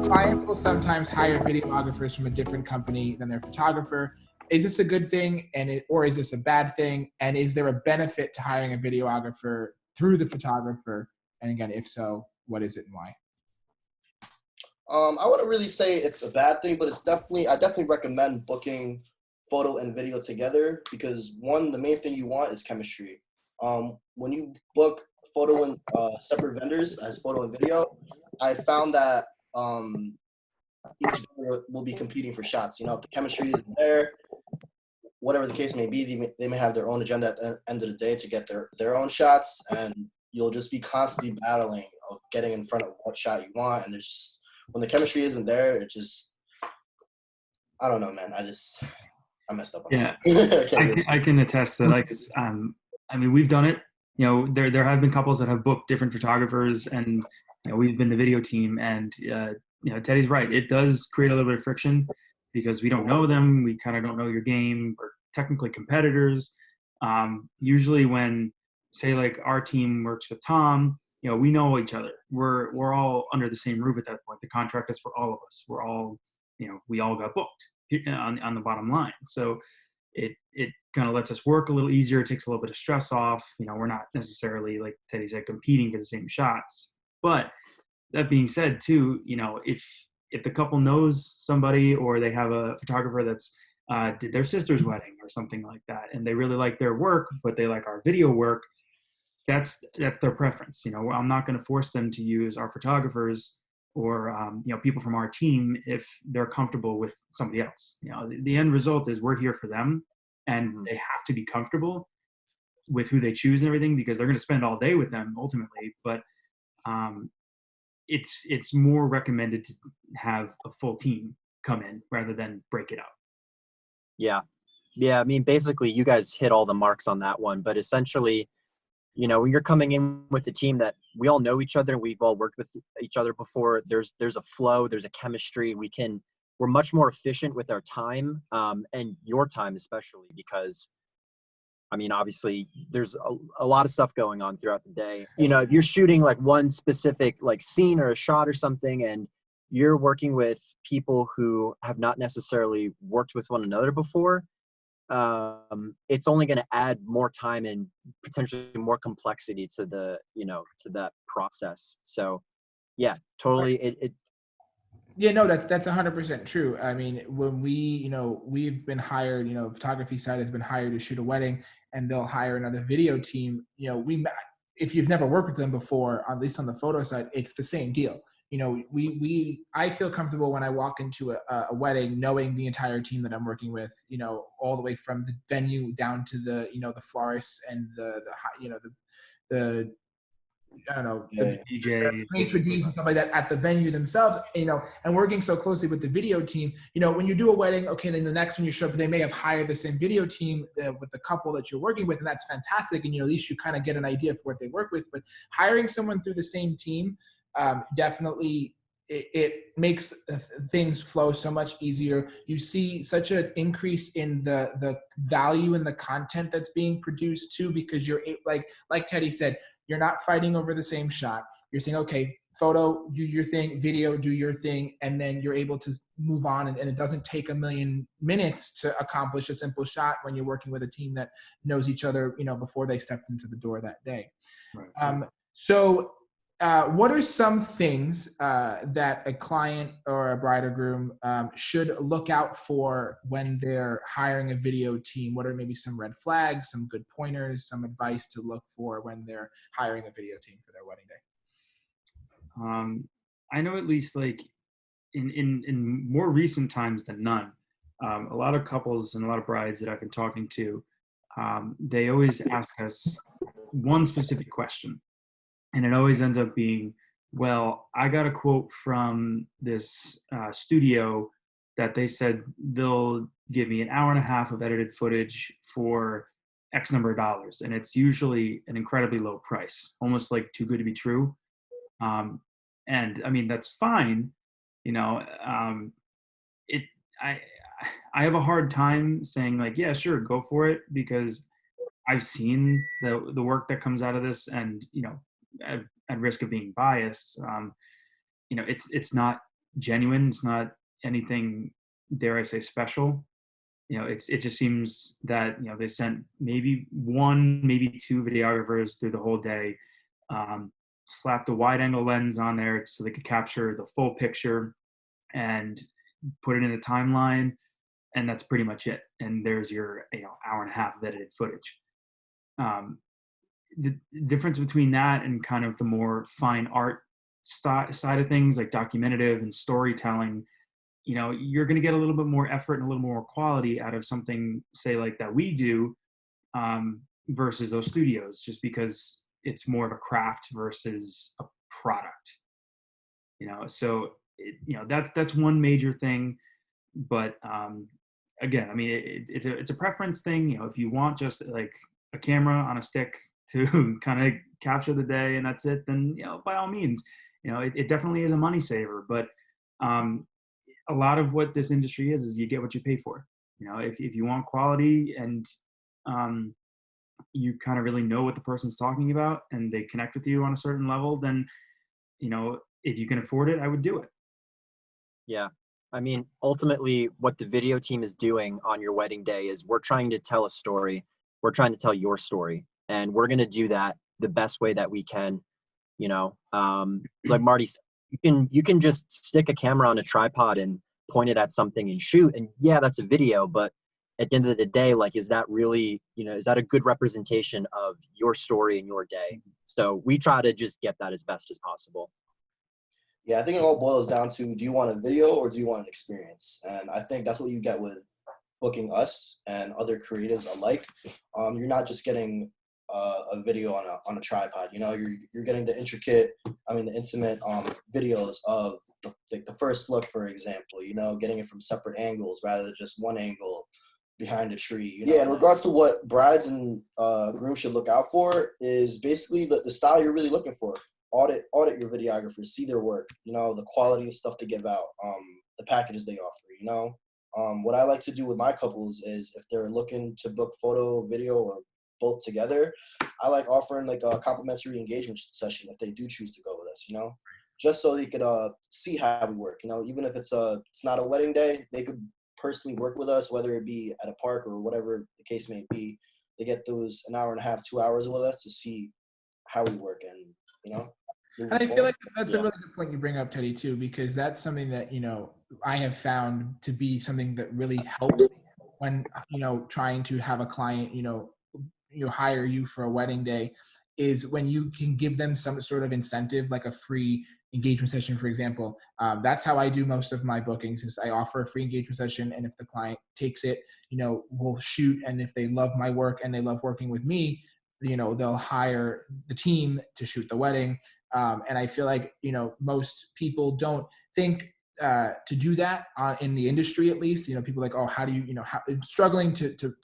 clients will sometimes hire videographers from a different company than their photographer. Is this a good thing, or is this a bad thing? And is there a benefit to hiring a videographer through the photographer? And again, if so, what is it and why? I wouldn't really say it's a bad thing, but I definitely recommend booking photo and video together because one, the main thing you want is chemistry. When you book photo and separate vendors as photo and video, I found that each vendor will be competing for shots. If the chemistry isn't there, whatever the case may be, they may have their own agenda at the end of the day to get their own shots, and you'll just be constantly battling of getting in front of what shot you want. And when the chemistry isn't there, I don't know, man. I messed up on that. I can attest to that. I mean, we've done it. There have been couples that have booked different photographers, and we've been the video team. And Teddy's right. It does create a little bit of friction because we don't know them. We kind of don't know your game. We're technically competitors. Usually, when say like our team works with Tom, we know each other. We're all under the same roof at that point. The contract is for all of us. We're all, we all got booked on the bottom line. So it kind of lets us work a little easier. It takes a little bit of stress off. We're not necessarily, like Teddy said, competing for the same shots. But that being said, too, if the couple knows somebody or they have a photographer that's did their sister's wedding or something like that, and they really like their work, but they like our video work, that's their preference. I'm not going to force them to use our photographers or people from our team if they're comfortable with somebody else. The end result is we're here for them, and they have to be comfortable with who they choose and everything because they're going to spend all day with them ultimately. But it's more recommended to have a full team come in rather than break it up. Yeah. I mean, basically, you guys hit all the marks on that one, but essentially, when you're coming in with a team that we all know each other, we've all worked with each other before, there's a flow, there's a chemistry. We're much more efficient with our time, and your time especially, because I mean, obviously there's a lot of stuff going on throughout the day. If you're shooting like one specific like scene or a shot or something, and you're working with people who have not necessarily worked with one another before, it's only going to add more time and potentially more complexity to to that process. So yeah, totally. Yeah, no, that's 100% true. I mean, when we've been hired, photography side has been hired to shoot a wedding, and they'll hire another video team. If you've never worked with them before, at least on the photo side, it's the same deal. I feel comfortable when I walk into a wedding, knowing the entire team that I'm working with, all the way from the venue down to the florists and the I don't know, the DJ, maitre d's and stuff like that at the venue themselves, and working so closely with the video team, when you do a wedding, okay, then the next one you show up, they may have hired the same video team with the couple that you're working with, and that's fantastic. And, at least you kind of get an idea of what they work with, but hiring someone through the same team, definitely it makes things flow so much easier. You see such an increase in the value in the content that's being produced too, because you're like Teddy said, you're not fighting over the same shot. You're saying, okay, photo, do your thing, video, do your thing, and then you're able to move on, and it doesn't take a million minutes to accomplish a simple shot when you're working with a team that knows each other, before they stepped into the door that day. Right. What are some things that a client or a bride or groom should look out for when they're hiring a video team? What are maybe some red flags, some good pointers, some advice to look for when they're hiring a video team for their wedding day? I know at least like in more recent times than none, a lot of couples and a lot of brides that I've been talking to, they always ask us one specific question. And it always ends up being, well, I got a quote from this studio that they said they'll give me an hour and a half of edited footage for X number of dollars. And it's usually an incredibly low price, almost like too good to be true. And I mean, that's fine. I have a hard time saying like, yeah, sure, go for it, because I've seen the work that comes out of this, and, at risk of being biased, it's not genuine. It's not anything, dare I say, special. It just seems that, they sent maybe one, maybe two videographers through the whole day, slapped a wide angle lens on there so they could capture the full picture and put it in a timeline. And that's pretty much it. And there's your, hour and a half of edited footage. The difference between that and kind of the more fine art side of things, like documentative and storytelling, you're going to get a little bit more effort and a little more quality out of something, say, like that we do, versus those studios, just because it's more of a craft versus a product. So that's one major thing. But again, I mean, it's a preference thing. If you want just like a camera on a stick to kind of capture the day and that's it, then by all means, it definitely is a money saver. But a lot of what this industry is you get what you pay for. If you want quality and you kind of really know what the person's talking about and they connect with you on a certain level, then if you can afford it, I would do it. Yeah. I mean, ultimately, what the video team is doing on your wedding day is we're trying to tell a story. We're trying to tell your story, and we're going to do that the best way that we can. Like Marty said, you can just stick a camera on a tripod and point it at something and shoot, and yeah, that's a video. But at the end of the day, like, is that really, is that a good representation of your story and your day? So we try to just get that as best as possible. Yeah, I think it all boils down to, do you want a video or do you want an experience? And I think that's what you get with booking us and other creatives alike. You're not just getting a video on a tripod. You're getting the intimate videos of the first look, for example. Getting it from separate angles rather than just one angle behind a tree. Yeah, in regards to what brides and grooms should look out for is basically the style you're really looking for. Audit your videographers, see their work, the quality of stuff they give out, the packages they offer. What I like to do with my couples is, if they're looking to book photo, video, or both together, I like offering like a complimentary engagement session if they do choose to go with us, just so they could see how we work. Even if it's not a wedding day, they could personally work with us, whether it be at a park or whatever the case may be. They get those an hour and a half, 2 hours with us to see how we work, and and I feel like that's a really good point you bring up, Teddy, too, because that's something that, I have found to be something that really helps when, trying to have a client, hire you for a wedding day, is when you can give them some sort of incentive, like a free engagement session, for example. That's how I do most of my bookings, is I offer a free engagement session. And if the client takes it, we'll shoot. And if they love my work and they love working with me, they'll hire the team to shoot the wedding. And I feel like, most people don't think to do that in the industry, at least. People are like, oh, how do you, struggling to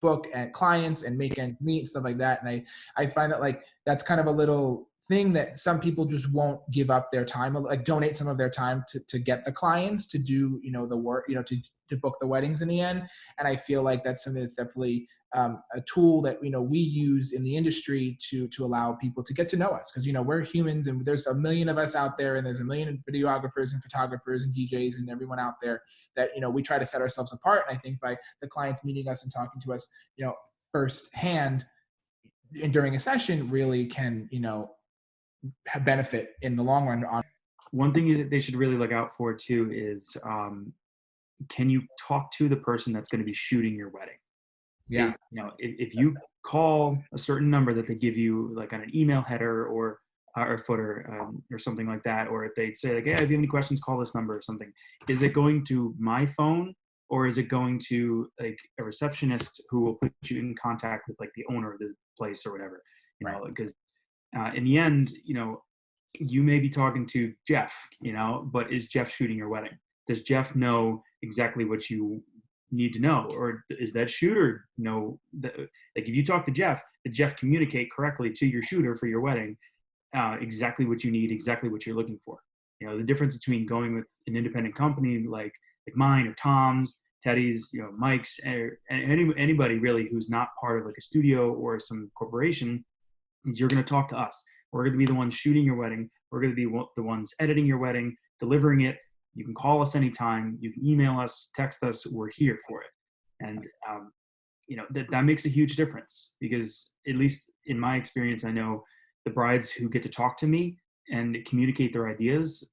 book at clients and make ends meet and stuff like that. And I find that, like, that's kind of a little thing that some people just won't give up their time, like donate some of their time to get the clients to do, the work, to book the weddings in the end. And I feel like that's something that's definitely a tool that, we use in the industry to allow people to get to know us. Because, we're humans, and there's a million of us out there, and there's a million videographers and photographers and DJs and everyone out there that, we try to set ourselves apart. And I think by the clients meeting us and talking to us, firsthand and during a session, really can, have benefit in the long run. One thing that they should really look out for too is, can you talk to the person that's going to be shooting your wedding? Yeah. If you call a certain number that they give you, like on an email header or footer, or something like that, or if they say like, hey, if you have any questions, call this number or something, is it going to my phone, or is it going to like a receptionist who will put you in contact with like the owner of the place or whatever? Because in the end, you may be talking to Jeff, but is Jeff shooting your wedding? Does Jeff know exactly what you need to know? Or is that shooter know that, like, if you talk to Jeff, did Jeff communicate correctly to your shooter for your wedding, exactly what you need, exactly what you're looking for? The difference between going with an independent company like mine or Tom's, Teddy's, Mike's, and anybody really who's not part of like a studio or some corporation, is you're going to talk to us. We're going to be the ones shooting your wedding. We're going to be the ones editing your wedding, delivering it, You can call us anytime. You can email us, text us. We're here for it. And, that makes a huge difference, because at least in my experience, I know the brides who get to talk to me and communicate their ideas,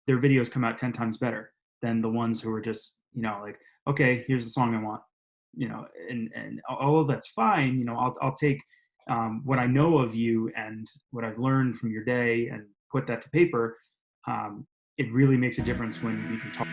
their videos come out 10 times better than the ones who are just, like, okay, here's the song I want, and all of that's fine. I'll take what I know of you and what I've learned from your day and put that to paper. It really makes a difference when we can talk.